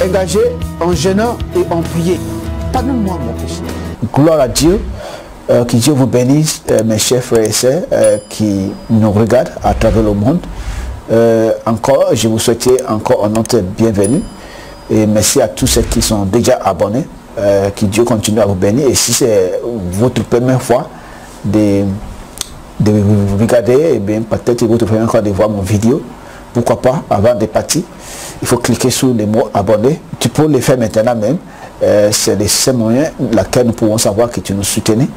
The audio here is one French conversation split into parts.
engagé en jeûnant et en priant. Pardonne-moi mon péché. Gloire à Dieu. Que Dieu vous bénisse, mes chers frères et sœurs qui nous regardent à travers le monde. Encore, je vous souhaite encore un autre bienvenue. Et merci à tous ceux qui sont déjà abonnés. Que Dieu continue à vous bénir. Et si c'est votre première fois de vous regarder, et bien peut-être votre première fois de voir mon vidéo, pourquoi pas, avant de partir, il faut cliquer sur le mot abonner. Tu peux le faire maintenant même. C'est le seul moyen laquelle nous pouvons savoir que tu nous soutenais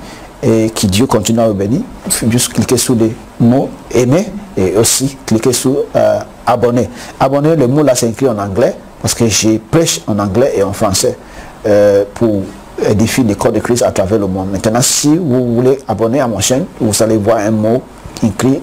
et que Dieu continue à vous bénir. Il faut juste cliquer sur le mot aimer et aussi cliquer sur abonner. Abonner, le mot là c'est écrit en anglais parce que je prêche en anglais et en français pour édifier les corps de Christ à travers le monde. Maintenant, si vous voulez abonner à ma chaîne, vous allez voir un mot écrit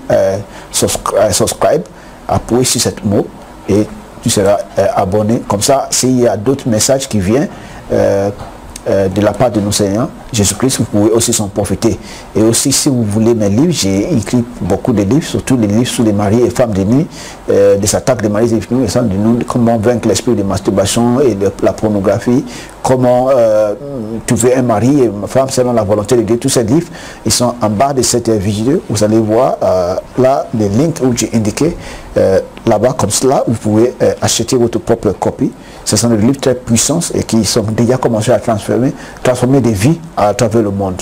subscribe. Appuyez sur ce mot et tu seras abonné. Comme ça, s'il y a d'autres messages qui viennent de la part de nos Seigneurs Jésus-Christ, vous pouvez aussi s'en profiter. Et aussi, si vous voulez mes livres, j'ai écrit beaucoup de livres, surtout les livres sur les maris et femmes de nuit, des attaques des maris et femmes de nuit, comment vaincre l'esprit de masturbation et de la pornographie, comment trouver un mari et une femme selon la volonté de Dieu. Tous ces livres, ils sont en bas de cette vidéo. Vous allez voir là les liens où j'ai indiqué là-bas, comme cela, vous pouvez acheter votre propre copie. Ce sont des livres très puissants et qui sont déjà commencé à transformer des vies à travers le monde.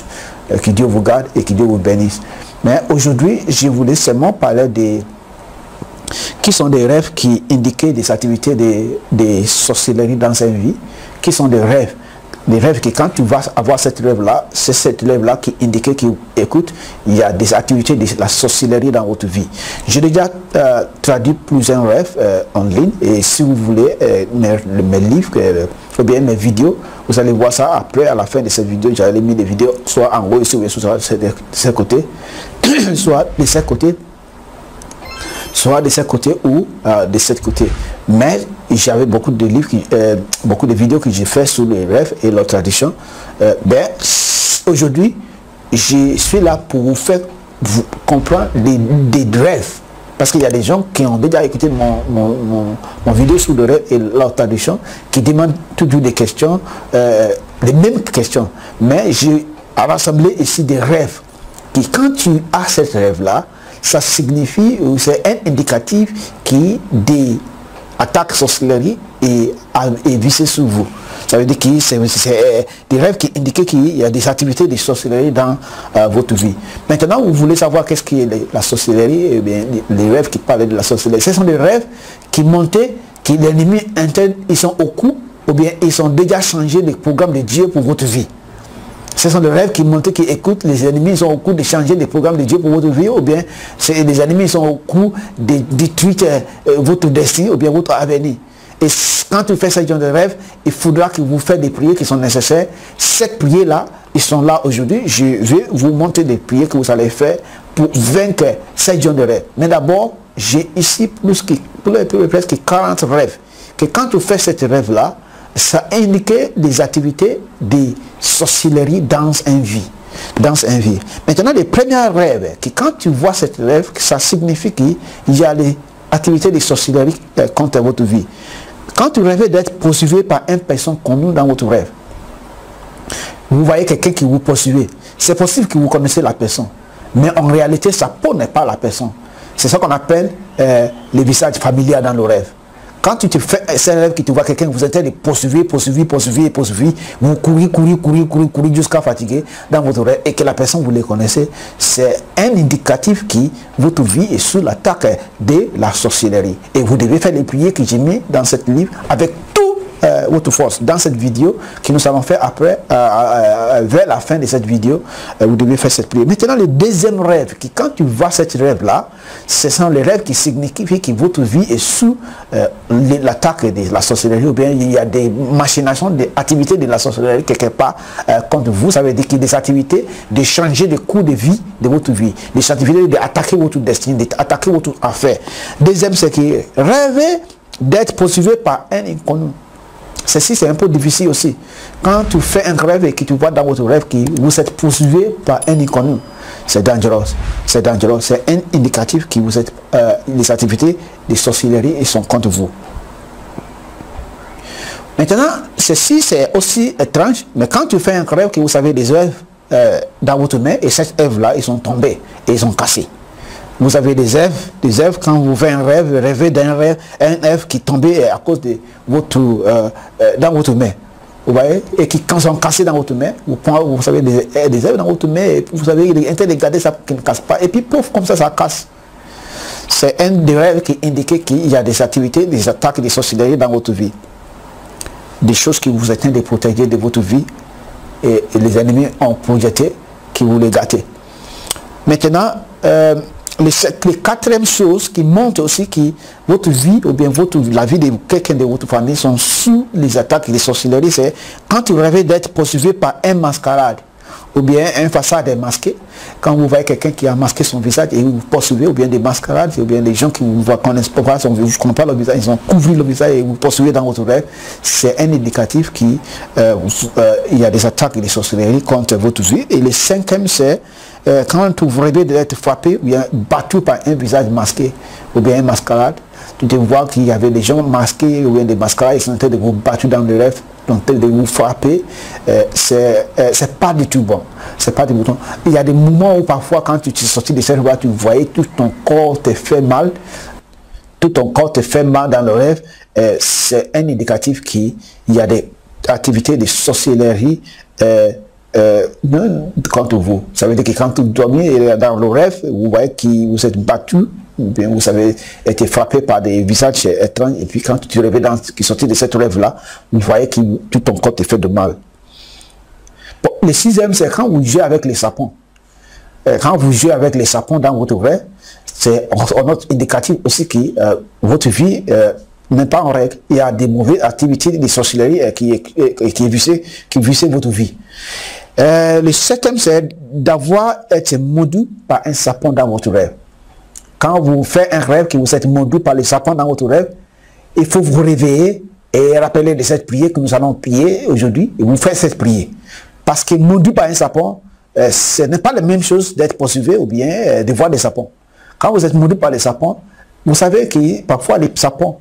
Que Dieu vous garde et que Dieu vous bénisse. Mais aujourd'hui, je voulais seulement parler de qui sont des rêves qui indiquent des activités de sorcellerie dans sa vie, qui sont des rêves que quand tu vas avoir cette rêve-là, c'est cette rêve-là qui indique qu'écoute, il y a des activités de la sorcellerie dans votre vie. J'ai déjà traduit plusieurs rêves en ligne et si vous voulez mes livres ou bien mes vidéos, vous allez voir ça après, à la fin de cette vidéo, j'allais mis des vidéos soit en haut ici ou soit de ce côté, soit de ce côté, soit de ce côté ou de ce côté. Mais j'avais beaucoup de livres, beaucoup de vidéos que j'ai fait sur les rêves et leur tradition. Aujourd'hui, je suis là pour vous faire comprendre des rêves. Parce qu'il y a des gens qui ont déjà écouté mon vidéo sur le rêve et leur tradition, qui demandent toujours des questions, les mêmes questions. Mais j'ai rassemblé ici des rêves qui, quand tu as ce rêve-là, ça signifie, c'est un indicatif qui des attaques sorcellerie et vissé sur vous. Ça veut dire que c'est des rêves qui indiquent qu'il y a des activités de sorcellerie dans votre vie. Maintenant, vous voulez savoir qu'est-ce qui est la sorcellerie, eh bien, les rêves qui parlent de la sorcellerie. Ce sont des rêves qui montaient, que les ennemis internes, ils sont au coup, ou bien ils ont déjà changé le programme de Dieu pour votre vie. Ce sont des rêves qui montrent qui écoutent, les ennemis sont au cours de changer les programmes de Dieu pour votre vie, ou bien les ennemis sont au cours de détruire votre destin, ou bien votre avenir. Et quand tu fais ce genre de rêve, il faudra que vous fassiez des prières qui sont nécessaires. Cette prière-là, ils sont là aujourd'hui. Je vais vous montrer des prières que vous allez faire pour vaincre ce genre de rêve. Mais d'abord, j'ai ici presque 40 rêves. Que quand tu fais cette rêve-là, ça indique des activités de sorcellerie dans un vie. Maintenant, les premiers rêves, que quand tu vois cette rêve, ça signifie qu'il y a des activités de sorcellerie contre votre vie. Quand tu rêves d'être poursuivi par une personne connue dans votre rêve, vous voyez quelqu'un qui vous poursuit. C'est possible que vous connaissez la personne, mais en réalité, sa peau n'est pas la personne. C'est ce qu'on appelle le visage familial dans le rêve. Quand tu te fais un rêve que tu vois quelqu'un, vous êtes en train de poursuivre, vous courez jusqu'à fatiguer dans votre rêve et que la personne vous les connaissez, c'est un indicatif que votre vie est sous l'attaque de la sorcellerie. Et vous devez faire les prières que j'ai mis dans ce livre avec tout votre force. Dans cette vidéo que nous allons faire après, vers la fin de cette vidéo, vous devez faire cette prière. Maintenant, le deuxième rêve, qui quand tu vois cette rêve-là, ce sont les rêves qui signifient que votre vie est sous l'attaque de la sorcellerie, ou bien il y a des machinations, des activités de la sorcellerie quelque part contre vous. Ça veut dire qu'il y a des activités de changer le cours de vie de votre vie, des activités d'attaquer votre destinée, d'attaquer votre affaire. Deuxième, c'est que rêver d'être poursuivi par un inconnu. Ceci, c'est un peu difficile aussi. Quand tu fais un rêve et que tu vois dans votre rêve que vous êtes poursuivi par un inconnu, c'est dangereux. C'est dangereux. C'est un indicatif que vous êtes, les activités de sorcellerie sont contre vous. Maintenant, ceci c'est aussi étrange, mais quand tu fais un rêve que vous avez des œuvres dans votre main, et ces œuvres-là, ils sont tombés et ils sont cassés. Vous avez des œuvres, quand vous faites un rêve, rêvez d'un rêve, un œuvre qui tombait à cause de votre, dans votre main. Vous voyez, et qui quand ils sont cassés dans votre main, vous savez des œuvres dans votre main, et vous avez intérêt de garder ça pour qu'ils ne cassent pas, et puis pouf, comme ça casse. C'est un des rêves qui indique qu'il y a des activités, des attaques, des sorcelleries dans votre vie. Des choses qui vous éteignent de protéger de votre vie, et les ennemis ont projeté qui vous les gâtez. Maintenant, les quatrième chose qui montre aussi que votre vie ou bien la vie de quelqu'un de votre famille sont sous les attaques des sorcelleries, c'est quand vous rêvez d'être poursuivi par un mascarade ou bien un façade masqué, quand vous voyez quelqu'un qui a masqué son visage et vous poursuivez, ou bien des mascarades, ou bien des gens qui ne connaissent pas son visage, pas le visage, ils ont couvert le visage et vous poursuivez dans votre rêve, c'est un indicatif qu'il y a des attaques et des sorcelleries contre votre vie. Et le cinquième, c'est quand vous rêvez d'être frappé ou bien battu par un visage masqué ou bien un mascarade, tu te vois qu'il y avait des gens masqués ou bien des mascarades, ils sont en train de vous battre dans le rêve, en train de vous frapper, c'est pas du tout bon. C'est pas du tout bon. Il y a des moments où parfois quand tu es sorti de cette voie, tu voyais tout ton corps te fait mal, tout ton corps te fait mal dans le rêve, c'est un indicatif qu'il y a des activités de sorcellerie contre vous. Ça veut dire que quand vous dormiez dans le rêve, vous voyez que vous êtes battu, ou bien vous avez été frappé par des visages étranges, et puis quand tu rêves qui sortit de cette rêve-là, vous voyez que tout ton corps te fait de mal. Bon, le sixième, c'est quand vous jouez avec les sapins. Quand vous jouez avec les sapins dans votre rêve, c'est un autre indicatif aussi que votre vie n'est pas en règle. Il y a des mauvaises activités, des sorcelleries qui vissent votre vie. Le septième, c'est d'avoir été mordu par un sapin dans votre rêve. Quand vous faites un rêve que vous êtes mordu par les sapins dans votre rêve, il faut vous réveiller et rappeler de cette prière que nous allons prier aujourd'hui, et vous faites cette prière. Parce que mordu par un sapin, ce n'est pas la même chose d'être poursuivi ou bien de voir des sapins. Quand vous êtes mordu par les sapins, vous savez que parfois les sapins,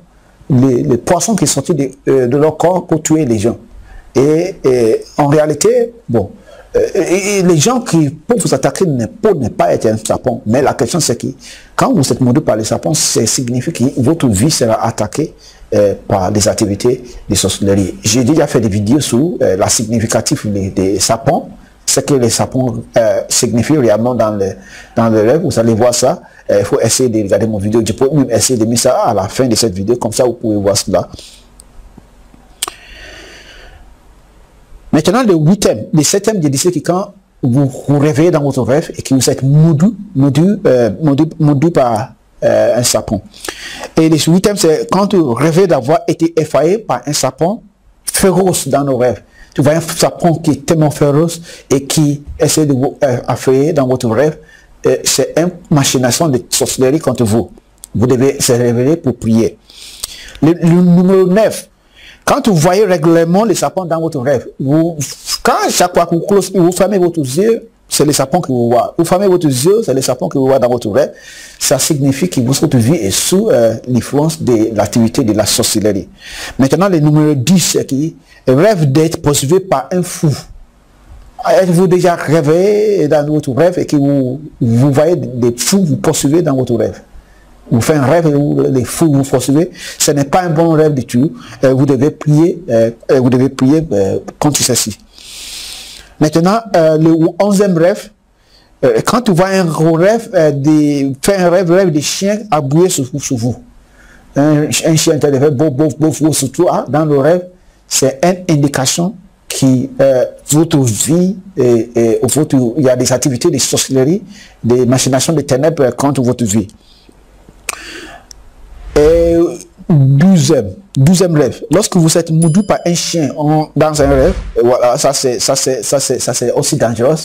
les poissons qui sont sortis de leur corps pour tuer les gens. Et en réalité, bon, les gens qui peuvent vous attaquer ne peuvent pas être un sapin. Mais la question c'est que quand vous êtes mordu par les sapins, ça signifie que votre vie sera attaquée par des activités de sorcellerie. J'ai déjà fait des vidéos sur la significative des sapins, ce que les sapins signifient réellement dans le rêve. Vous allez voir ça. Il faut essayer de regarder mon vidéo. Je peux même essayer de mettre ça à la fin de cette vidéo, comme ça vous pouvez voir cela. Maintenant, le septième, je disais que quand vous vous réveillez dans votre rêve et que vous êtes mordu par un sapin. Et le huitième, c'est quand vous rêvez d'avoir été effrayé par un sapin féroce dans nos rêves. Tu vois un sapin qui est tellement féroce et qui essaie de vous effrayer dans votre rêve. C'est une machination de sorcellerie contre vous. Vous devez se réveiller pour prier. Le numéro 9. Quand vous voyez régulièrement les sapins dans votre rêve, quand chaque fois que vous fermez votre yeux, c'est les sapins que vous voyez. Vous fermez votre yeux, c'est les sapins que vous voyez dans votre rêve. Ça signifie que votre vie est sous l'influence de l'activité de la sorcellerie. Maintenant, le numéro 10, c'est qui rêve d'être poursuivi par un fou. Êtes-vous déjà réveillé dans votre rêve et que vous voyez des fous vous poursuivre dans votre rêve? Vous faites un rêve où les fous vous poursuivent, ce n'est pas un bon rêve du tout. Vous devez prier, contre ceci. Maintenant, le 11e rêve, quand tu vois un rêve, rêve de chien aboyer sur vous. Un chien qui fait beau sur toi, dans le rêve, c'est une indication qui votre vie, il y a des activités de sorcellerie, des machinations de ténèbres contre votre vie. Et 12e rêve. Lorsque vous êtes mordu par un chien dans un rêve, voilà, ça c'est aussi dangereux.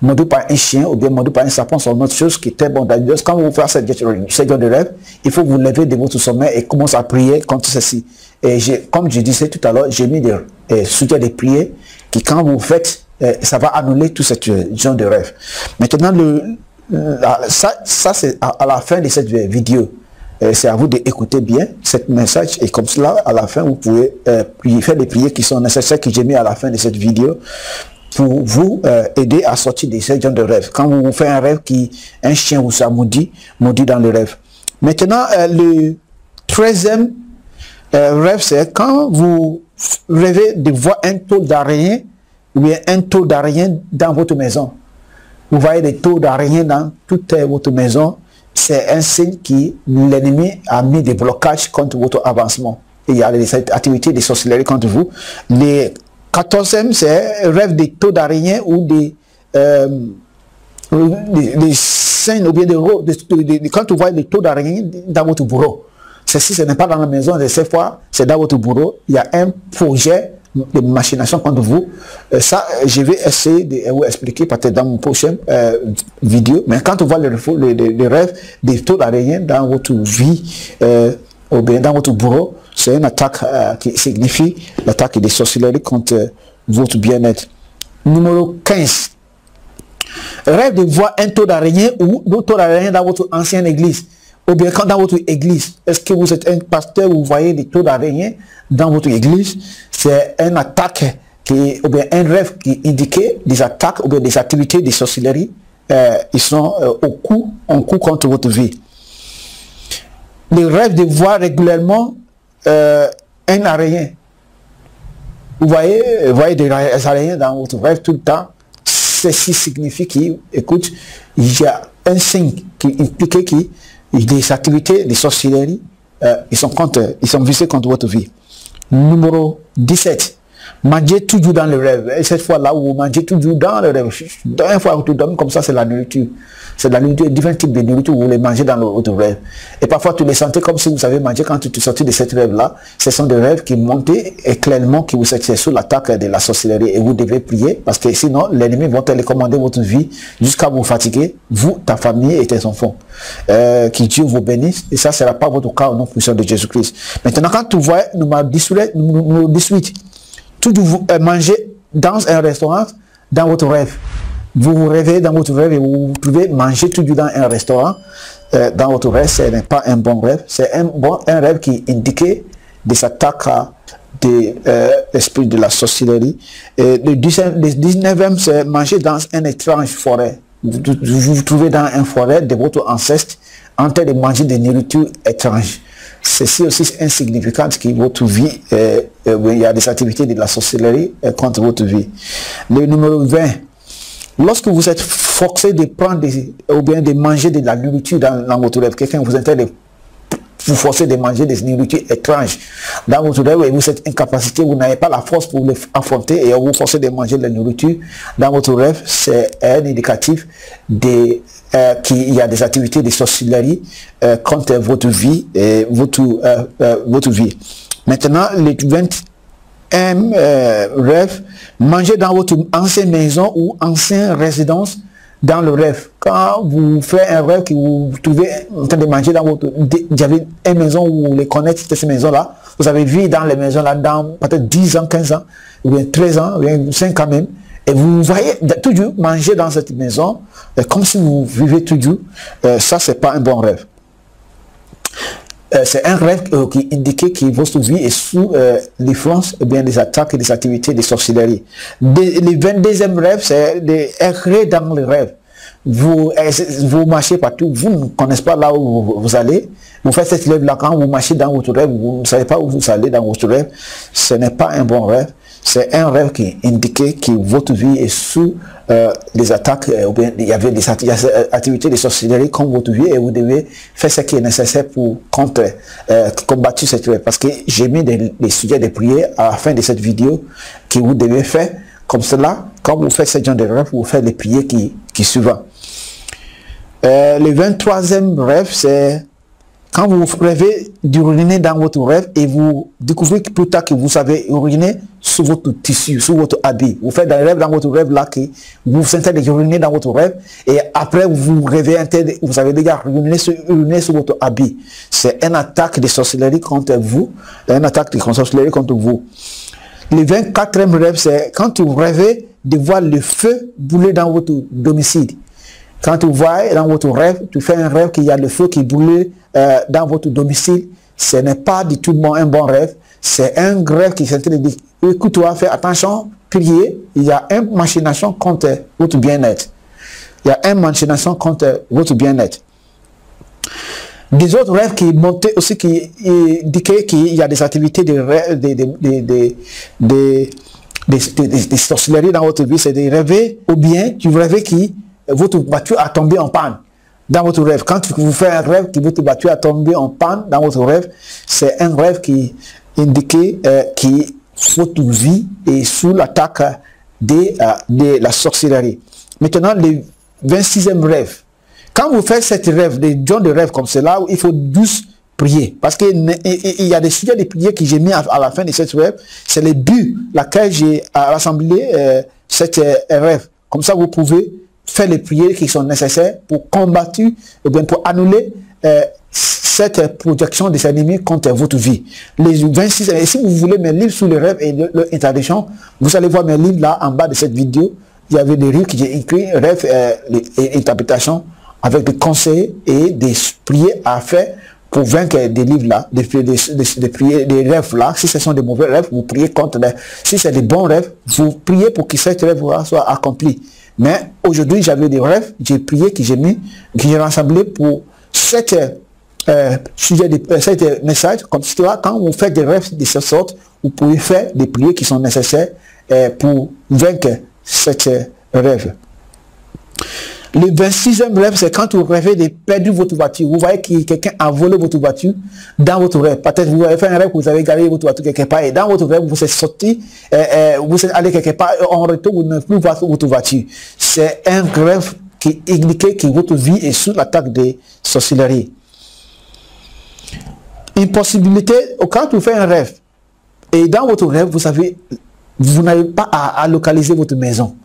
Mordu par un chien ou bien mordu par un sapin, c'est une autre chose qui est très dangereuse. Quand vous faites cette genre de rêve, il faut vous lever de votre sommeil et commencer à prier contre ceci. Et comme je disais tout à l'heure, j'ai mis des sujets de prière qui, quand vous faites, ça va annuler tout ce genre de rêve. Maintenant, ça c'est à la fin de cette vidéo. c'est à vous d'écouter bien cette message et comme cela, à la fin, vous pouvez faire les prières qui sont nécessaires que j'ai mis à la fin de cette vidéo pour vous aider à sortir de ces genres de rêves. Quand vous faites un rêve qui, un chien vous a maudit dans le rêve. Maintenant, le 13e rêve, c'est quand vous rêvez de voir un taux d'araignée ou bien un taux d'araignée dans votre maison. Vous voyez des taux d'araignée dans toute votre maison. C'est un signe que l'ennemi a mis des blocages contre votre avancement. Et il y a des activités de sorcellerie contre vous. Les 14e, c'est un rêve des taux d'araignée ou des signes ou bien quand vous voyez des taux d'araignée dans votre bureau. Ceci, ce n'est pas dans la maison, de cette fois, c'est dans votre bureau. Il y a un projet de machination contre vous. Ça, je vais essayer de vous expliquer peut-être dans mon prochain vidéo. Mais quand on voit le rêve des taux d'araignée dans votre vie ou bien dans votre bureau, c'est une attaque qui signifie l'attaque des sorcelleries contre votre bien-être. Numéro 15. Rêve de voir un taux d'araignée ou d'autres taux d'araignée dans votre ancienne église. Ou bien quand dans votre église, est-ce que vous êtes un pasteur, vous voyez des taux d'araignée dans votre église? C'est une attaque, ou bien un rêve qui indiquait des attaques ou bien des activités de sorcellerie. Ils sont en cours contre votre vie. Le rêve de voir régulièrement un araignée. Vous voyez des araignées dans votre rêve tout le temps. Ceci signifie qu'écoute, il y a un signe qui implique qui des activités de sorcellerie, ils sont visés contre votre vie. Numéro 17. Manger toujours dans le rêve. Et cette fois-là, vous mangez toujours dans le rêve. Une fois que vous dormez comme ça, c'est la nourriture. C'est la nourriture, différents types de nourriture, vous les mangez dans votre rêve. Et parfois, tu les sentez comme si vous avez mangé quand tu sortais de cette rêve-là. Ce sont des rêves qui montent et clairement qui vous êtes sous l'attaque de la sorcellerie. Et vous devez prier parce que sinon, l'ennemi va télécommander votre vie jusqu'à vous fatiguer, vous, ta famille et tes enfants. Que Dieu vous bénisse. Et ça ne sera pas votre cas au nom puissant de Jésus-Christ. Maintenant, quand tu vois numéro 18, toujours manger dans un restaurant, dans votre rêve. Vous vous réveillez dans votre rêve et vous pouvez manger toujours dans un restaurant. Dans votre rêve, ce n'est pas un bon rêve. C'est un rêve qui indique des attaques de l'esprit de la sorcellerie. Et le 19e, c'est manger dans une étrange forêt. Vous vous trouvez dans une forêt de votre ancêtre en train de manger des nourritures étranges. Ceci aussi est insignifiant que votre vie, il y a des activités de la sorcellerie contre votre vie. Le numéro 20, lorsque vous êtes forcé de prendre ou bien de manger de la nourriture dans votre rêve, quelqu'un vous intéresse de vous forcer de manger des nourritures étranges dans votre rêve et vous êtes incapacité, vous n'avez pas la force pour les affronter et vous forcez de manger de la nourriture dans votre rêve, c'est un indicatif qu'il y a des activités de sorcellerie contre votre vie et votre vie. Maintenant, le 21 rêve, manger dans votre ancienne maison ou ancienne résidence dans le rêve. Quand vous faites un rêve que vous trouvez en train de manger dans votre... Vous avez une maison où vous les connaissez, cette maison-là. Vous avez vécu dans les maisons-là dans peut-être 10 ans, 15 ans, ou bien 13 ans, ou bien 5 ans même. Et vous voyez toujours manger dans cette maison, comme si vous vivez toujours. Ça, c'est pas un bon rêve. C'est un rêve qui indique que votre vie est sous l'influence des attaques et des activités de sorcellerie. Le 22e rêve, c'est d'errer dans le rêve. Vous marchez partout, vous ne connaissez pas là où vous allez. Vous faites cette rêve-là, quand vous marchez dans votre rêve, vous ne savez pas où vous allez dans votre rêve. Ce n'est pas un bon rêve. C'est un rêve qui indique que votre vie est sous des attaques, ou bien il y avait des activités de sorcellerie comme votre vie et vous devez faire ce qui est nécessaire pour combattre cette rêve. Parce que j'ai mis des sujets de prière à la fin de cette vidéo que vous devez faire comme cela. Quand vous faites ce genre de rêve, vous faites les prières qui suivent. Le 23e rêve, c'est quand vous rêvez d'uriner dans votre rêve et vous découvrez plus tard que vous savez uriner sur votre tissu, sur votre habit. Vous faites un rêve dans votre rêve là que vous sentez uriner dans votre rêve et après vous rêvez, vous avez déjà uriné sur votre habit. C'est une attaque de sorcellerie contre vous, une attaque de sorcellerie contre vous. Le 24e rêve, c'est quand vous rêvez de voir le feu brûler dans votre domicile. Quand tu vois dans votre rêve, tu fais un rêve qu'il y a le feu qui brûle dans votre domicile, ce n'est pas du tout un bon rêve. C'est un rêve qui s'est dit, écoute-toi, fais attention, priez, il y a une machination contre votre bien-être. Il y a une machination contre votre bien-être. Des autres rêves qui montaient aussi, qui indiquaient qu'il y a des activités de rêve, des sorcelleries dans votre vie, c'est de rêver, ou bien tu rêves que votre voiture a tombé en panne dans votre rêve. Quand vous faites un rêve que votre voiture a tombé en panne dans votre rêve, c'est un rêve qui indique que votre vie est sous l'attaque de la sorcellerie. Maintenant, le 26e rêve. Quand vous faites cette rêve, des genres de rêves comme cela, il faut douce prier. Parce qu'il y a des sujets de prière que j'ai mis à la fin de cette rêve. C'est le but laquelle j'ai rassemblé cette rêve. Comme ça, vous pouvez faire les prières qui sont nécessaires pour combattre, ou bien pour annuler cette projection des ennemis contre votre vie. Les 26, et si vous voulez mes livres sur les rêves et leur interdiction, vous allez voir mes livres là en bas de cette vidéo. Il y avait des livres que j'ai écrits, rêves et interprétation, avec des conseils et des prières à faire pour vaincre des livres là, des rêves là. Si ce sont des mauvais rêves, vous priez contre les. Si c'est des bons rêves, vous priez pour que cette rêve soit accompli. Mais aujourd'hui, j'avais des rêves, j'ai prié, que j'ai rassemblé pour cette sujet de cet message. Comme ça, quand vous faites des rêves de cette sorte, vous pouvez faire des prières qui sont nécessaires pour vaincre cette rêve. Le 26e rêve, c'est quand vous rêvez de perdre votre voiture. Vous voyez que quelqu'un a volé votre voiture dans votre rêve. Peut-être vous avez fait un rêve que vous avez gardé votre voiture quelque part et dans votre rêve, vous êtes sorti, vous êtes allé quelque part et en retour, vous n'avez plus votre voiture. C'est un rêve qui indique que votre vie est sous l'attaque des sorcelleries. Une possibilité, quand vous faites un rêve, et dans votre rêve, vous savez, vous n'avez pas à localiser votre maison.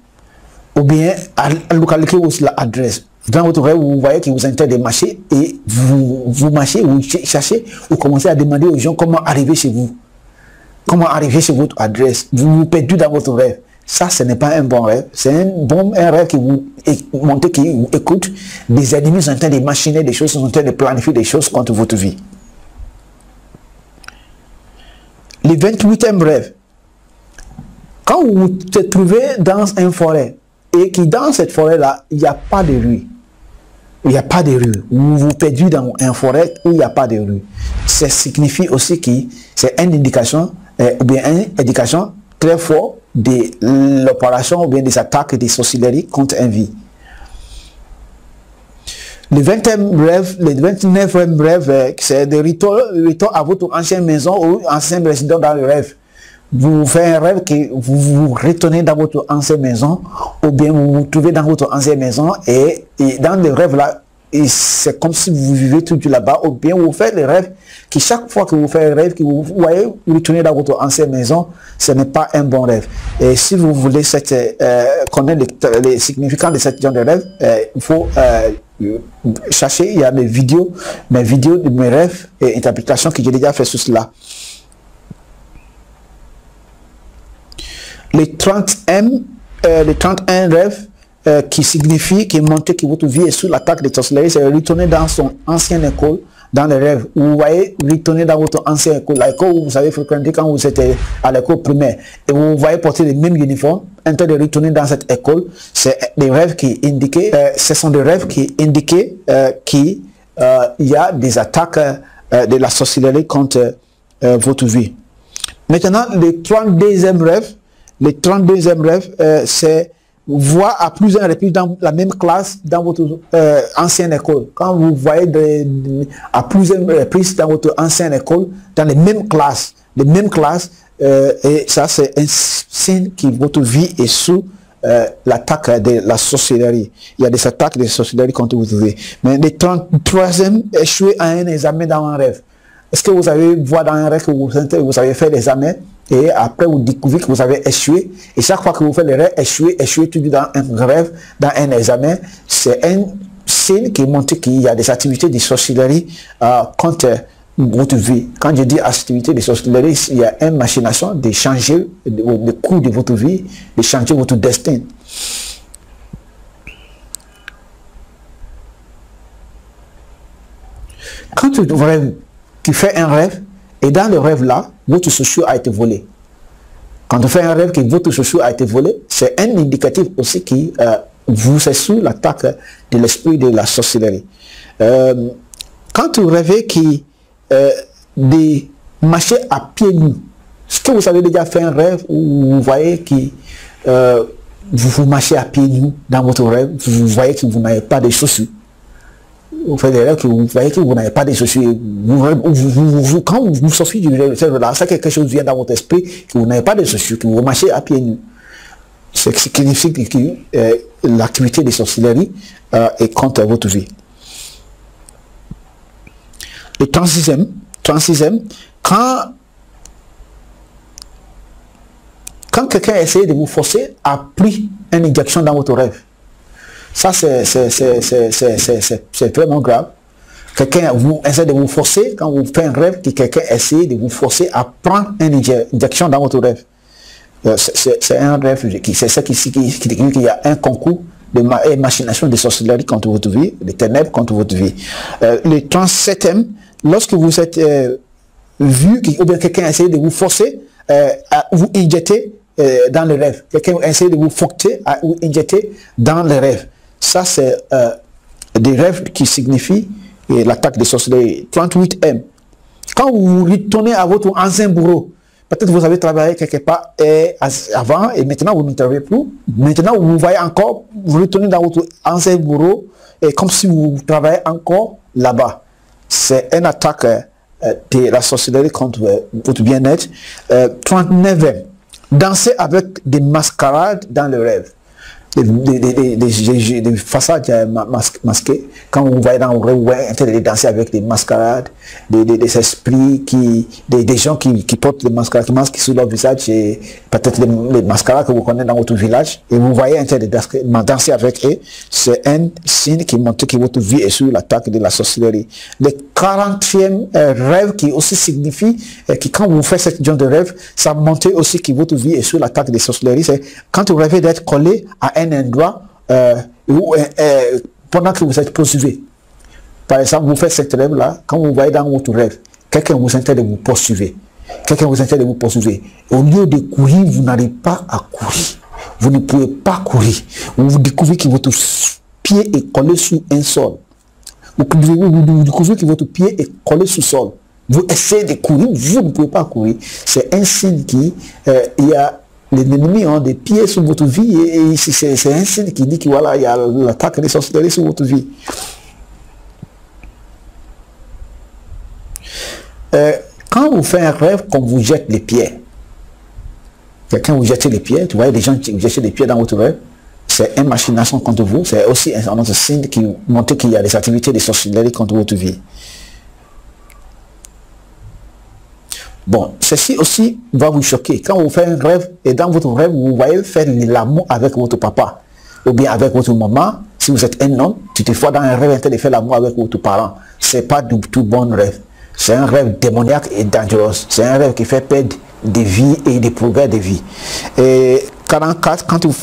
Ou bien à localiser aussi l'adresse. Dans votre rêve, vous voyez que vous êtes en train de marcher et vous marchez, vous cherchez, vous commencez à demander aux gens comment arriver chez vous. Comment arriver chez votre adresse. Vous vous perdez dans votre rêve. Ça, ce n'est pas un bon rêve. C'est un rêve qui vous montre, qui vous écoute. Des ennemis sont en train de machiner des choses, sont en train de planifier des choses contre votre vie. Le 28e rêve. Quand vous vous trouvez dans une forêt, et que dans cette forêt-là, il n'y a pas de rue. Il n'y a pas de rue. Vous vous perdez dans une forêt où il n'y a pas de rue. Ça signifie aussi que c'est une indication, ou bien une indication très forte de l'opération ou bien des attaques des sorcelleries contre une vie. Le 20e rêve, le 29e rêve, c'est de retour à votre ancienne maison ou ancien résident dans le rêve. Vous faites un rêve que vous vous retournez dans votre ancienne maison ou bien vous vous trouvez dans votre ancienne maison et dans le rêve là, c'est comme si vous vivez tout là-bas ou bien vous faites le rêve que chaque fois que vous faites un rêve que vous voyez vous retourner dans votre ancienne maison, ce n'est pas un bon rêve. Et si vous voulez connaître les significants de cette genre de rêve, il faut chercher, il y a mes vidéos de mes rêves et interprétations que j'ai déjà fait sur cela. Les 31 rêves qui signifie, qui montre que votre vie est sous l'attaque des sorcelleries, c'est retourner dans son ancienne école, dans les rêves. Vous voyez, retourner dans votre ancienne école, l'école où vous avez fréquenté quand vous étiez à l'école primaire, et vous voyez porter les mêmes uniformes, en train de retourner dans cette école. C'est des rêves qui indiquent, ce sont des rêves qui indiquent qu'il y a des attaques de la sorcellerie contre votre vie. Maintenant, le 32e rêve, c'est voir à plusieurs reprises dans la même classe dans votre ancienne école. Quand vous voyez à plusieurs reprises dans votre ancienne école, dans les mêmes classes, et ça c'est un signe que votre vie est sous l'attaque de la sorcellerie. Il y a des attaques de sorcellerie contre votre vie. Mais le 33e, échouer à un examen dans un rêve. Est-ce que vous avez vu dans un rêve que vous avez fait l'examen et après vous découvrez que vous avez échoué, et chaque fois que vous faites le rêve, échouer tout dans un rêve, dans un examen, c'est un signe qui montre qu'il y a des activités de sorcellerie contre votre vie. Quand je dis activité de sorcellerie, il y a une machination de changer le cours de votre vie, de changer votre destin. Quand tu fais un rêve, et dans le rêve là, votre chaussure a été volée. Quand tu fais un rêve que votre chaussure a été volée, c'est un indicatif aussi qui vous est sous l'attaque de l'esprit de la sorcellerie. Quand vous rêvez de marcher à pieds nus, est-ce que vous avez déjà fait un rêve où vous voyez que vous marchez à pieds nus dans votre rêve, vous voyez que vous n'avez pas de chaussures? Vous faites des rêves que vous voyez que vous n'avez pas de chaussures. Quand vous sortez du rêve-là, ça quelque chose vient dans votre esprit, que vous n'avez pas de chaussures, que vous marchez à pieds nus. C'est ce qui signifie que l'activité de sorcellerie est contre votre vie. Le 36e, quand quelqu'un essaie de vous forcer à prendre une injection dans votre rêve, ça c'est vraiment grave. Quelqu'un essaie de vous forcer, quand vous faites un rêve, que quelqu'un essaie de vous forcer à prendre une injection dans votre rêve. C'est un rêve, c'est ça qui dit qu'il y a un concours de machination de sorcellerie contre votre vie, de ténèbres contre votre vie. Le 37e, lorsque vous êtes vu, ou bien quelqu'un essaie de vous forcer à vous injecter dans le rêve, quelqu'un essaie de vous forcer à vous injecter dans le rêve. Ça, c'est des rêves qui signifient l'attaque des sorcelleries. 38M. Quand vous retournez à votre ancien bourreau, peut-être vous avez travaillé quelque part avant et maintenant vous ne travaillez plus. Maintenant, vous voyez encore, vous retournez dans votre ancien bourreau et comme si vous travaillez encore là-bas. C'est une attaque de la sorcellerie contre votre bien-être. 39e. Danser avec des mascarades dans le rêve. Des façades masquées. Quand vous voyez dans le rêve, vous voyez en train de danser avec des mascarades, des esprits, des gens qui portent des mascarades, qui masquent sur leur visage, et peut-être les mascarades que vous connaissez dans votre village, et vous voyez en train de danser avec eux. C'est un signe qui montre que votre vie est sous l'attaque de la sorcellerie. Le 40e rêve qui aussi signifie que quand vous faites ce genre de rêve, ça montre aussi que votre vie est sous l'attaque de la sorcellerie. C'est quand vous rêvez d'être collé à un endroit pendant que vous êtes poursuivi. Par exemple, vous faites cette rêve-là, quand vous voyez dans votre rêve, quelqu'un vous intéresse de vous poursuivre. Quelqu'un vous intéresse de vous poursuivre. Au lieu de courir, vous n'arrivez pas à courir. Vous ne pouvez pas courir. Vous découvrez que votre pied est collé sur un sol. Vous découvrez que votre pied est collé sur le sol. Vous essayez de courir, vous ne pouvez pas courir. C'est un signe qui y a les ennemis ont des pieds sur votre vie et c'est un signe qui dit que voilà, il y a l'attaque des sorcelleries sur votre vie. Quand vous faites un rêve, qu'on vous jette les pieds, quelqu'un vous jette les pieds, tu vois des gens qui vous jettent les pieds dans votre rêve, c'est une machination contre vous, c'est aussi un autre signe qui montre qu'il y a des activités de sorcellerie contre votre vie. Bon, ceci aussi va vous choquer. Quand vous faites un rêve, et dans votre rêve, vous voyez faire l'amour avec votre papa, ou bien avec votre maman. Si vous êtes un homme, tu te vois dans un rêve en train de faire l'amour avec votre parent. Ce n'est pas du tout bon rêve. C'est un rêve démoniaque et dangereux. C'est un rêve qui fait perdre des vies et des progrès de vie. Et 44, quand vous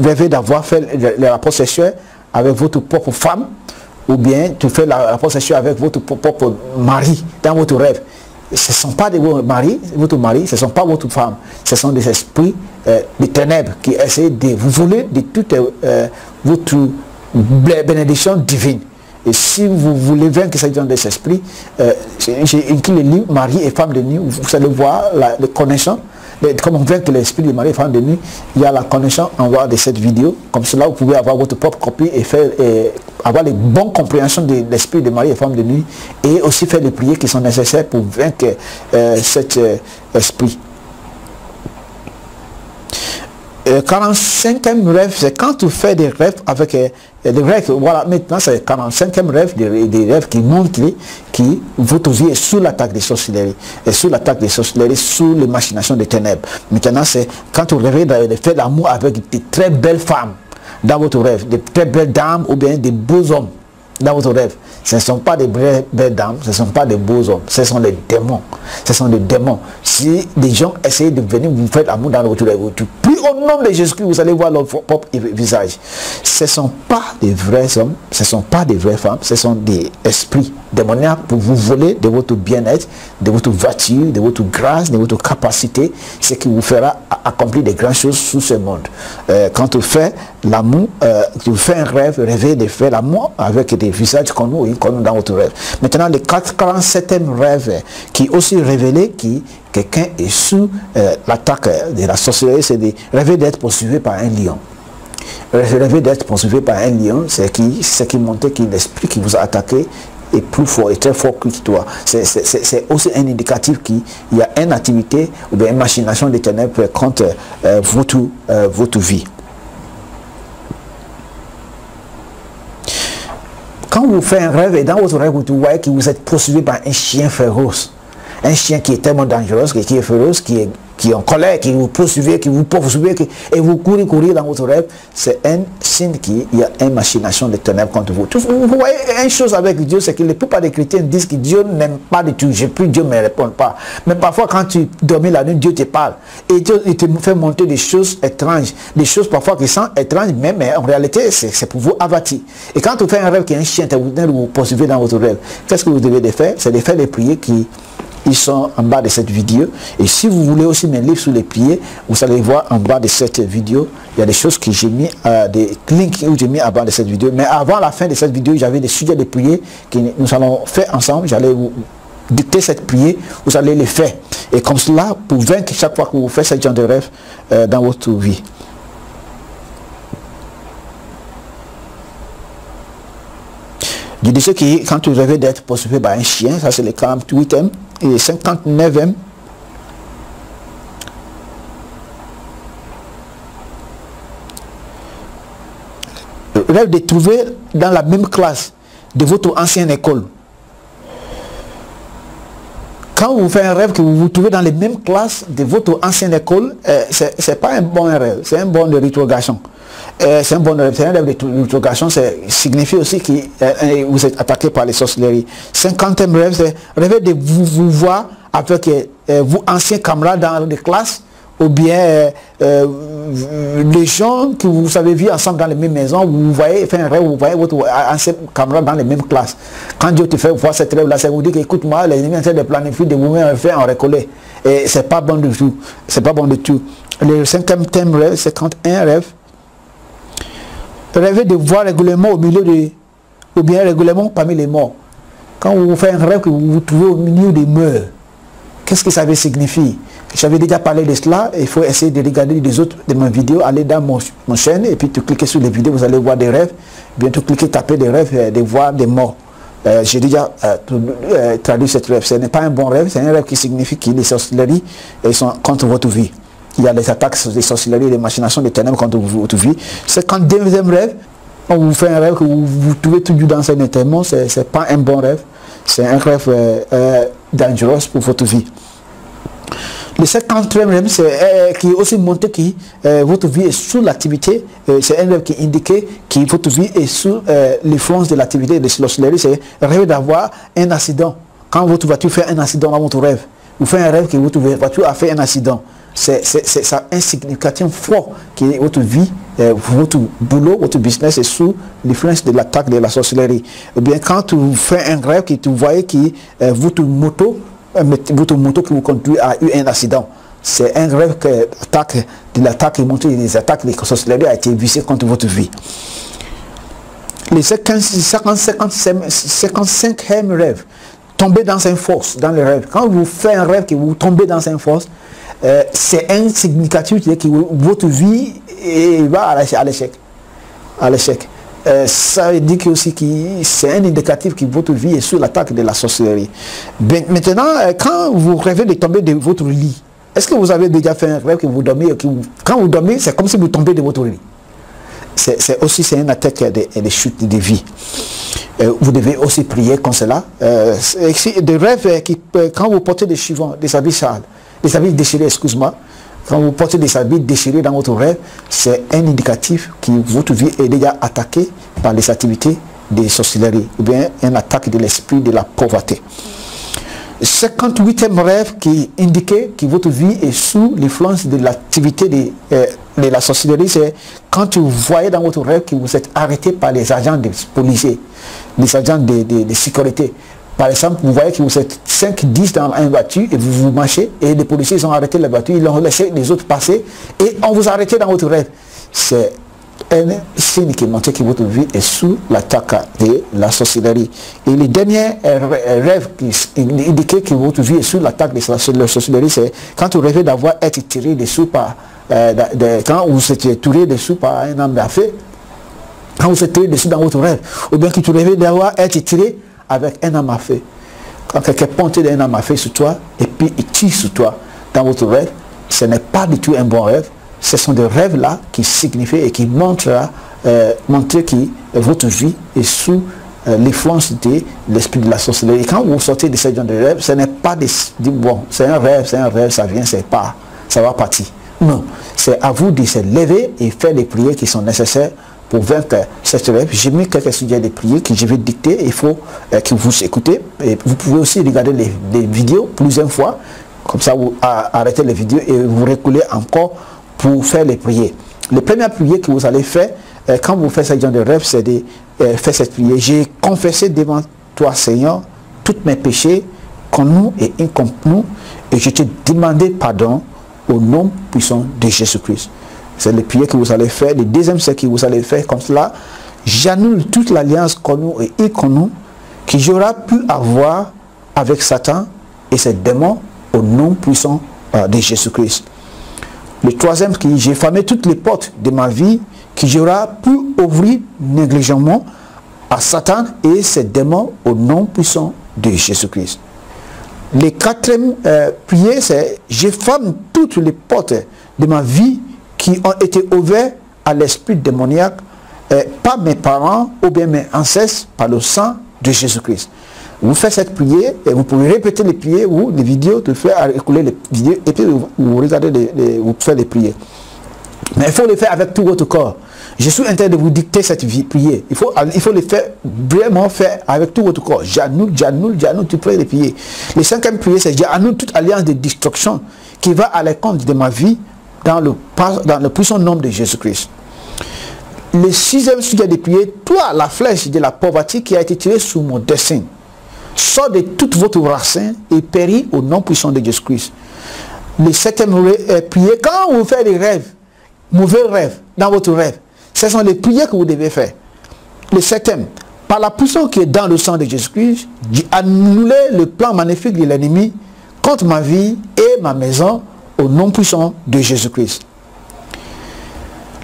rêvez d'avoir fait le rapport sexuel avec votre propre femme, ou bien tu fais le rapport sexuel avec votre propre mari dans votre rêve, ce ne sont pas de votre mari, ce ne sont pas votre femme, ce sont des esprits des ténèbres qui essaient de vous voler de toute votre bénédiction divine. Et si vous voulez vaincre ces gens des esprits, j'ai écrit le livre Mari et femme de nuit, vous allez voir la connaissance. Comment vaincre l'esprit de mari et femme de nuit, il y a la connaissance en voir de cette vidéo. Comme cela, vous pouvez avoir votre propre copie et faire, avoir les bonnes compréhensions de l'esprit de mari et femme de nuit et aussi faire les prières qui sont nécessaires pour vaincre cet esprit. 45e rêve, c'est quand tu fais des rêves avec des rêves, voilà, maintenant c'est 45e rêve, des rêves qui montrent que votre vie est sous l'attaque des sorcelleries, et sous l'attaque des sorcelleries, sous les machinations des ténèbres. Maintenant c'est quand tu rêves de faire l'amour avec des très belles femmes dans votre rêve, des très belles dames ou bien des beaux hommes dans votre rêve. Ce ne sont pas des belles dames, ce ne sont pas des beaux hommes, ce sont les démons. Ce sont des démons. Si des gens essayent de venir vous faire l'amour dans votre rêve, tu pries au nom de Jésus-Christ, vous allez voir leur propre visage. Ce ne sont pas des vrais hommes, ce ne sont pas des vraies femmes, ce sont des esprits démoniaque pour vous voler de votre bien-être, de votre voiture, de votre grâce, de votre capacité, ce qui vous fera accomplir des grandes choses sous ce monde. Quand tu fais l'amour, tu fais un rêve, rêver de faire l'amour avec des visages qu'on nous dans votre rêve. Maintenant, le 47e rêve qui est aussi révélé, qui quelqu'un est sous l'attaque de la sorcellerie, c'est de rêver d'être poursuivi par un lion. Rêver d'être poursuivi par un lion, c'est qui montre que l'esprit qui vous a attaqué est plus fort, est très fort que toi. C'est aussi un indicatif qu'il y a une activité ou bien une machination des ténèbres contre votre vie. Quand vous faites un rêve et dans votre rêve, vous voyez que vous êtes poursuivi par un chien féroce. Un chien qui est tellement dangereux, qui est féroce, qui est en colère, qui vous poursuit, et vous courez dans votre rêve, c'est un signe qu'il y a une machination de ténèbres contre vous. Vous voyez, une chose avec Dieu, c'est que la plupart des chrétiens disent que Dieu n'aime pas du tout. J'ai pris, Dieu ne me répond pas. Mais parfois, quand tu dormais la nuit, Dieu te parle. Et Dieu il te fait monter des choses étranges. Des choses parfois qui sont étranges, mais en réalité, c'est pour vous abattre. Et quand tu fais un rêve qui est un chien, vous poursuivez dans votre rêve, qu'est-ce que vous devez faire? C'est de faire des prières qui... Ils sont en bas de cette vidéo. Et si vous voulez aussi mes livres sur les prières, vous allez voir en bas de cette vidéo, il y a des choses que j'ai mis, des links que j'ai mis en bas de cette vidéo. Mais avant la fin de cette vidéo, j'avais des sujets de prières que nous allons faire ensemble. J'allais vous dicter cette prière, vous allez les faire. Et comme cela, pour vaincre chaque fois que vous faites ce genre de rêve dans votre vie. Je disais que quand tu rêves d'être poursuivi par un chien, ça c'est le 48e et le 59e. Le rêve de trouver dans la même classe de votre ancienne école. Quand vous faites un rêve que vous vous trouvez dans les mêmes classes de votre ancienne école, ce n'est pas un bon rêve, c'est un bon de rétrogression. C'est un bon rêve, c'est un rêve de rétrogression, ça signifie aussi que vous êtes attaqué par les sorcelleries. 50e rêve, c'est rêver de vous voir avec vos anciens camarades dans les classes, ou bien les gens que vous avez vus ensemble dans les mêmes maisons, vous voyez, fait un rêve, vous voyez votre ancien camarade dans les mêmes classes. Quand Dieu te fait voir cette rêve-là, ça vous dit que, écoute-moi, les ennemis sont en train de planifier de vous-même faire en récoller. Et c'est pas bon du tout. C'est pas bon du tout. Le 5e rêve, 51 rêve. Rêver de voir régulièrement au milieu de, ou bien régulièrement parmi les morts. Quand vous faites un rêve que vous vous trouvez au milieu des morts, qu'est-ce que ça veut signifier? J'avais déjà parlé de cela, il faut essayer de regarder les autres de mes vidéos, aller dans mon chaîne et puis tu cliquez sur les vidéos, vous allez voir des rêves, bientôt cliquez, taper des rêves, de voir des morts. J'ai déjà traduit cette rêve, ce n'est pas un bon rêve, c'est un rêve qui signifie que les sorcelleries sont contre votre vie. Il y a les attaques des sorcelleries, les machinations des ténèbres contre votre vie. C'est quand deuxième rêve, quand vous faites un rêve que vous trouvez toujours dans un enterrement, ce n'est pas un bon rêve, c'est un rêve dangereux pour votre vie. Le 50e rêve, c'est qui aussi montré que votre vie est sous l'activité, c'est un rêve qui indique que votre vie est sous l'influence de l'activité de sorcellerie, c'est rêve d'avoir un accident. Quand votre voiture fait un accident dans votre rêve, vous faites un rêve que votre voiture a fait un accident. C'est un significatif fort que votre vie, votre boulot, votre business est sous l'influence de l'attaque de la sorcellerie. Eh bien, quand vous faites un rêve que vous voyez que votre moto qui vous conduit a eu un accident, c'est un rêve que l'attaque des attaques de la sorcellerie a été vissée contre votre vie. Les 55e rêve, tomber dans une fosse, dans le rêve. Quand vous faites un rêve que vous tombez dans une fosse, c'est un significatif que votre vie va à l'échec. Ça veut dire aussi que c'est un indicatif que votre vie est sous l'attaque de la sorcellerie. Maintenant, quand vous rêvez de tomber de votre lit, est-ce que vous avez déjà fait un rêve que vous dormez, quand vous dormez, c'est comme si vous tombez de votre lit. C'est aussi une attaque des chutes de vie. Vous devez aussi prier comme cela. Des rêves qui, quand vous portez des habits sales, des habits déchirés, excuse-moi, quand vous portez des habits déchirés dans votre rêve, c'est un indicatif que votre vie est déjà attaquée par les activités des sorcelleries, ou bien une attaque de l'esprit de la pauvreté. 58e rêve qui indiquait que votre vie est sous l'influence de l'activité de la sorcellerie, c'est quand vous voyez dans votre rêve que vous êtes arrêté par les agents des policiers, les agents de sécurité, Par exemple, vous voyez que vous êtes 5-10 dans une voiture et vous marchez et les policiers ont arrêté la voiture, ils ont laissé les autres passer et on vous a arrêté dans votre rêve. C'est un signe qui montre que votre vie est sous l'attaque de la sorcellerie. Et le dernier rêve qui indique que votre vie est sous l'attaque de la sorcellerie, c'est quand vous rêvez d'avoir été tiré dessous par, quand vous êtes tiré dessous par un homme d'affaires, quand vous êtes tiré dessus dans votre rêve, ou bien que tu rêves d'avoir été tiré avec un homme à feu. Quand quelqu'un ponte d'un homme à feu sur toi, et puis il tire sur toi dans votre rêve, ce n'est pas du tout un bon rêve. Ce sont des rêves-là qui signifient et qui montrent que votre vie est sous l'influence de l'esprit de la sorcellerie. Et quand vous sortez de ce genre de rêve, ce n'est pas bon, c'est un rêve, ça vient, c'est pas, ça va partir. Non, c'est à vous de se lever et faire les prières qui sont nécessaires pour vaincre cette rêve. J'ai mis quelques sujets de prières que je vais dicter. Il faut que vous écoutez. Et vous pouvez aussi regarder les vidéos plusieurs fois. Comme ça, vous arrêtez les vidéos et vous reculez encore pour faire les prières. Les premières prières que vous allez faire, quand vous faites ce genre de rêve, c'est de faire cette prière. J'ai confessé devant toi, Seigneur, tous mes péchés, contre nous et contre nous, et je te demandais pardon au nom puissant de Jésus-Christ. C'est les prières que vous allez faire. Le deuxième, c'est que vous allez faire comme cela. J'annule toute l'alliance contre nous et contre nous que j'aurais pu avoir avec Satan et ses démons au nom puissant de Jésus-Christ. Le troisième, c'est que j'ai fermé toutes les portes de ma vie que j'aurais pu ouvrir négligemment à Satan et ses démons au nom puissant de Jésus-Christ. Le quatrième prière, c'est je ferme toutes les portes de ma vie qui ont été ouvertes à l'esprit démoniaque par mes parents ou bien mes ancêtres par le sang de Jésus-Christ. Vous faites cette prière et vous pouvez répéter les prières ou les vidéos, de faire écouler les vidéos et puis vous regardez, vous faites les prières. Mais il faut le faire avec tout votre corps. Je suis en train de vous dicter cette prière. Il faut le faire, vraiment faire avec tout votre corps. J'annule, tu fais les prières. Le cinquième prière, c'est j'annule toute alliance de destruction qui va à l'encontre de ma vie dans le puissant nom de Jésus-Christ. Le sixième sujet de prière, toi, la flèche de la pauvreté qui a été tirée sous mon dessein, sort de toute votre racine et périt au nom puissant de Jésus-Christ. Le septième prière, quand vous faites des rêves, mauvais rêves, dans votre rêve, ce sont les prières que vous devez faire. Le septième, par la puissance qui est dans le sang de Jésus-Christ, annuler le plan magnifique de l'ennemi contre ma vie et ma maison au nom puissant de Jésus-Christ.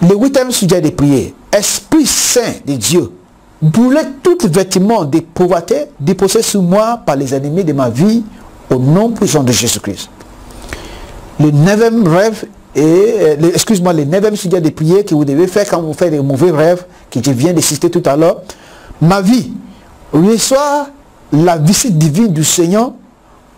Le huitième sujet de prière, Esprit Saint de Dieu, brûlez tout vêtement de pauvreté déposé sur moi par les ennemis de ma vie au nom puissant de Jésus-Christ. Le neuvième rêve le neuvième sujet de prière que vous devez faire quand vous faites des mauvais rêves que je viens de citer tout à l'heure. Ma vie reçoit la visite divine du Seigneur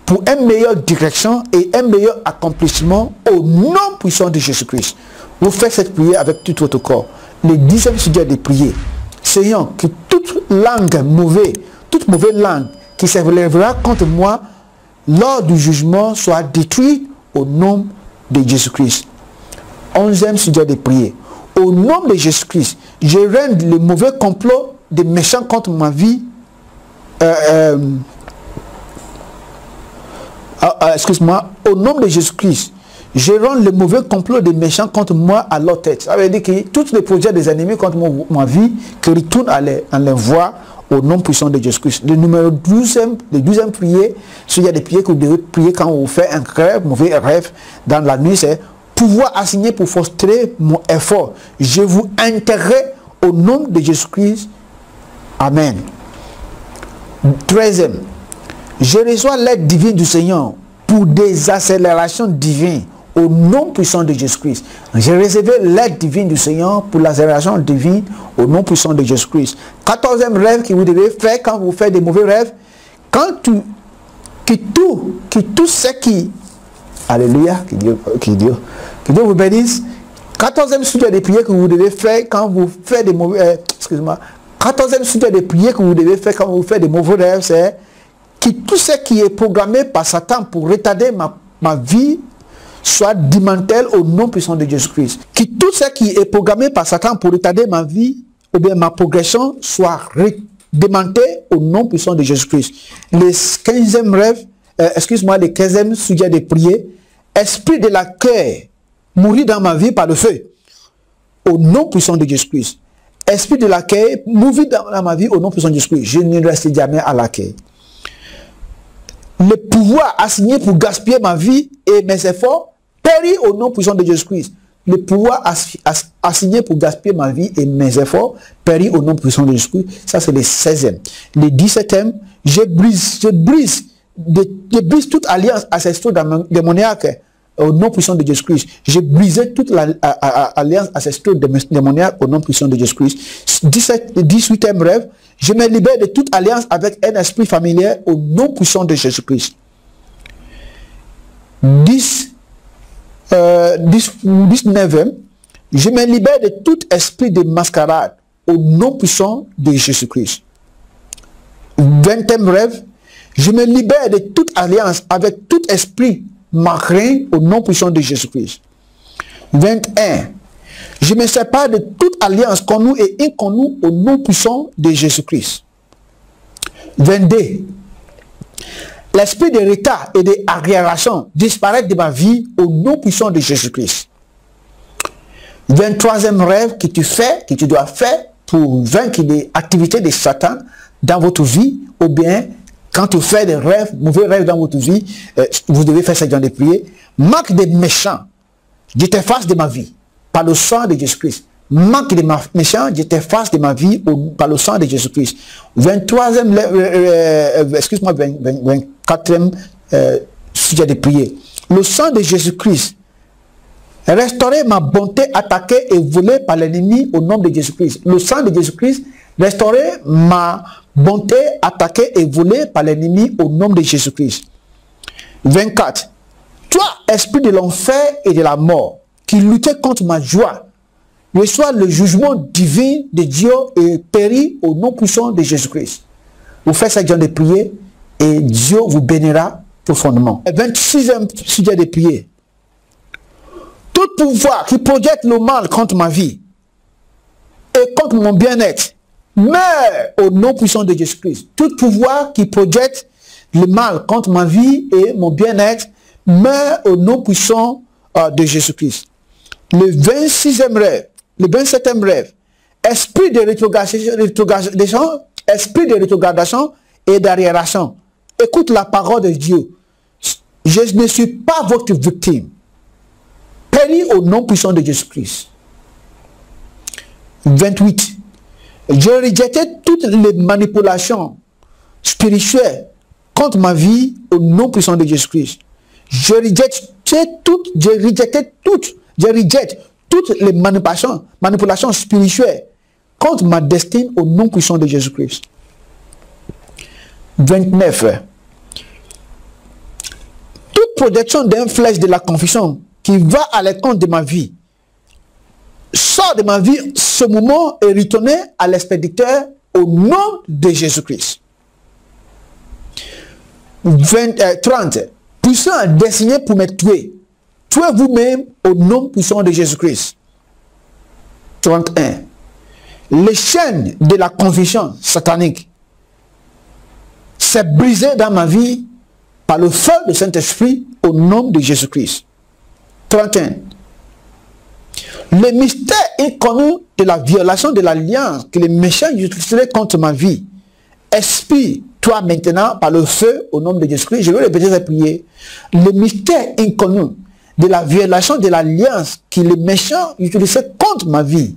pour une meilleure direction et un meilleur accomplissement au nom puissant de Jésus-Christ. Vous faites cette prière avec tout votre corps. Le dixième sujet de prière, Seigneur, que toute mauvaise langue qui se relèvera contre moi lors du jugement soit détruite au nom de Jésus-Christ. Onzième sujet de prière. Au nom de Jésus-Christ, je rends le mauvais complot des méchants contre ma vie. Excuse-moi. Au nom de Jésus-Christ, je rends le mauvais complot des méchants contre moi à leur tête. Ça veut dire que tous les projets des ennemis contre ma vie, que retournent à les voir au nom puissant de Jésus-Christ. Le numéro 12e, le 12e prière, il y a des prières que vous devez prier quand vous faites un rêve, mauvais rêve dans la nuit, c'est pouvoir assigner pour frustrer mon effort. Je vous intègre au nom de Jésus-Christ. Amen. 13e, je reçois l'aide divine du Seigneur pour des accélérations divines au nom puissant de Jésus-Christ. J'ai recevé l'aide divine du Seigneur pour l'accélération divine au nom puissant de Jésus-Christ. 14e rêve que vous devez faire quand vous faites des mauvais rêves, que tout ce qui... Alléluia, que Dieu vous bénisse. 14e sujet de prière que vous devez faire quand vous faites des mauvais... 14e sujet de prière que vous devez faire quand vous faites des mauvais rêves, c'est que tout ce qui est programmé par Satan pour retarder ma vie soit démantèle au nom puissant de Jésus-Christ. Que tout ce qui est programmé par Satan pour retarder ma vie ou bien ma progression soit démenté au nom puissant de Jésus-Christ. Le 15e rêve, excuse-moi, le 15e sujet de prière, esprit de l'accueil, mourir dans ma vie par le feu, au nom puissant de Jésus-Christ. Esprit de l'accueil, mourir dans ma vie au nom puissant de Jésus-Christ. Je ne reste jamais à l'accueil. Le pouvoir assigné pour gaspiller ma vie et mes efforts, périt au nom puissant de Jésus-Christ. Le pouvoir assigné pour gaspiller ma vie et mes efforts, périt au nom puissant de Jésus-Christ. Ça, c'est le 16e. Le 17e, je brise toute alliance ancestrale démoniaque au nom puissant de Jésus-Christ. J'ai brisé toute l'alliance ancestrale démoniaque au nom puissant de Jésus-Christ. 18e rêve, je me libère de toute alliance avec un esprit familier au nom puissant de Jésus-Christ. 19e, je me libère de tout esprit de mascarade au nom puissant de Jésus-Christ. 20e rêve, je me libère de toute alliance avec tout esprit macrin au nom puissant de Jésus-Christ. 21. Je me sépare de toute alliance connue et inconnue au nom puissant de Jésus-Christ. 22. L'esprit de retard et de arriération disparaît de ma vie au nom puissant de Jésus-Christ. 23e rêve que tu dois faire pour vaincre les activités de Satan dans votre vie, ou bien quand tu fais des rêves, mauvais rêves dans votre vie, vous devez faire ce genre de prière. Manque des méchants, je t'efface de ma vie par le sang de Jésus-Christ. Manque des méchants, je t'efface de ma vie par le sang de Jésus-Christ. 23e, excuse-moi, 24e sujet de prière. Le sang de Jésus-Christ, restaurer ma bonté attaquée et volée par l'ennemi au nom de Jésus-Christ. Le sang de Jésus-Christ, restaurer ma bonté attaquée et volée par l'ennemi au nom de Jésus-Christ. 24. Toi, esprit de l'enfer et de la mort, qui luttait contre ma joie, reçois le jugement divin de Dieu et périt au nom puissant de Jésus-Christ. Vous faites ce genre de prière et Dieu vous bénira profondément. 26e sujet de prière. Tout pouvoir qui projette le mal contre ma vie et contre mon bien-être, meurt au nom puissant de Jésus-Christ. Tout pouvoir qui projette le mal contre ma vie et mon bien-être, meurt au nom puissant de Jésus-Christ. Le 26e rêve, le 27e rêve, esprit de rétrogradation et d'arriération. Écoute la parole de Dieu. Je ne suis pas votre victime. Péris au nom puissant de Jésus-Christ. 28. Je rejettais toutes les manipulations spirituelles contre ma vie au nom puissant de Jésus-Christ. Je rejette toutes les manipulations spirituelles contre ma destinée au nom puissant de Jésus-Christ. 29. Toute projection d'un flèche de la confusion qui va à l'encontre de ma vie sort de ma vie ce moment et retourne à l'expéditeur au nom de Jésus-Christ. 30. Puissant destiné pour me tuer. Tuez vous-même au nom puissant de Jésus-Christ. 31. Les chaînes de la confusion satanique s'est brisé dans ma vie par le feu du Saint-Esprit au nom de Jésus-Christ. 31. Le mystère inconnu de la violation de l'alliance que les méchants utiliseraient contre ma vie. Esprit, toi maintenant, par le feu, au nom de Jésus-Christ, je vais répéter cette prière. Le mystère inconnu de la violation de l'alliance que les méchants utilisaient contre ma vie.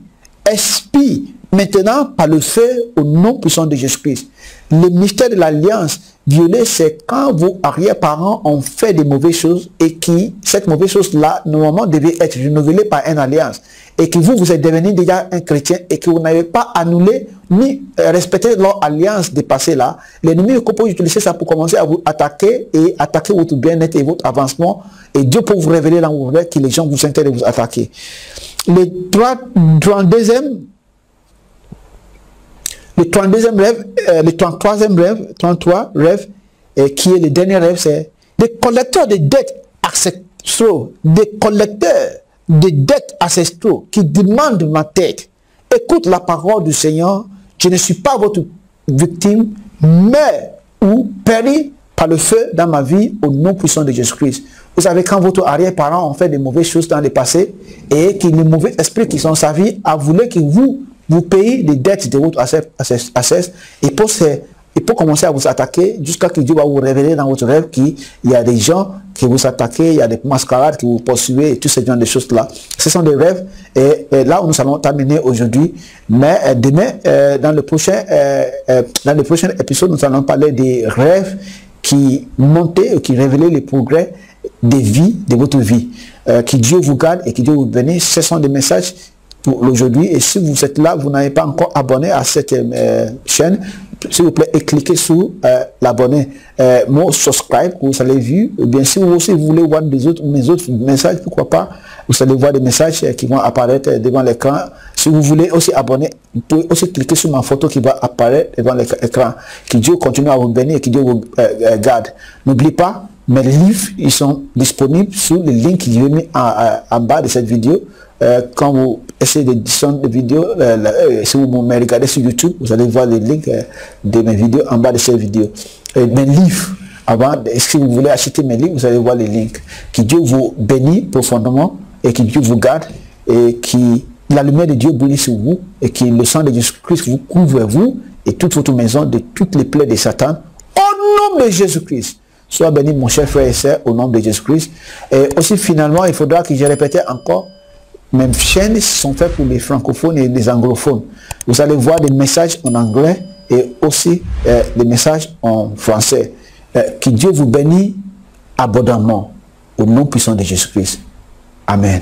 Esprit, maintenant, par le feu, au nom puissant de Jésus-Christ. Le mystère de l'alliance violée, c'est quand vos arrière-parents ont fait des mauvaises choses et qui, cette mauvaise chose-là, normalement, devait être renouvelée par une alliance. Et que vous êtes devenu déjà un chrétien et que vous n'avez pas annulé ni respecté leur alliance dépassée là. L'ennemi peut utiliser ça pour commencer à vous attaquer et attaquer votre bien-être et votre avancement. Et Dieu peut vous révéler dans vos rêves que les gens vous intéressent de vous attaquer. Le 32e rêve, le 33e rêve, 33 rêve, qui est le dernier rêve, c'est des collecteurs de dettes ancestraux, des collecteurs de dettes ancestraux qui demandent ma tête. Écoute la parole du Seigneur, je ne suis pas votre victime meurt ou périt par le feu dans ma vie au nom puissant de Jésus-Christ. Vous savez, quand votre arrière-parent ont fait de mauvaises choses dans le passé et que les mauvais esprits qui sont servis a voulu que vous payez les dettes de votre assesse et pour commencer à vous attaquer jusqu'à ce que Dieu va vous révéler dans votre rêve qu'il y a des gens qui vous attaquent, il y a des mascarades qui vous poursuivent et tous ces genres de choses-là. Ce sont des rêves et là où nous allons terminer aujourd'hui. Mais demain, dans le prochain épisode, nous allons parler des rêves qui montaient ou qui révélaient les progrès des vies, de votre vie. Que Dieu vous garde et que Dieu vous bénisse. Ce sont des messages pour aujourd'hui. Et si vous êtes là, vous n'avez pas encore abonné à cette chaîne, s'il vous plaît, et cliquez sur l'abonner, mon subscribe, vous allez vu. Et bien, si vous aussi voulez voir mes autres messages, pourquoi pas, vous allez voir des messages qui vont apparaître devant l'écran. Si vous voulez aussi abonner, vous pouvez aussi cliquer sur ma photo qui va apparaître devant l'écran. Que Dieu continue à vous bénir et que Dieu vous garde. N'oubliez pas, mes livres, ils sont disponibles sur le link que j'ai mis en bas de cette vidéo. Quand vous essayez de descendre des vidéos, si vous me regardez sur YouTube, vous allez voir les links de mes vidéos en bas de cette vidéo. Mes livres, si vous voulez acheter mes livres, vous allez voir les links. Que Dieu vous bénisse profondément et que Dieu vous garde et que la lumière de Dieu brille sur vous et que le sang de Jésus-Christ vous couvre vous et toute votre maison de toutes les plaies de Satan. Au nom de Jésus-Christ. Sois béni mon cher frère et sœur au nom de Jésus-Christ. Et aussi finalement, il faudra que je répète encore, mes chaînes sont faites pour les francophones et les anglophones. Vous allez voir des messages en anglais et aussi des messages en français. Que Dieu vous bénisse abondamment au nom puissant de Jésus-Christ. Amen.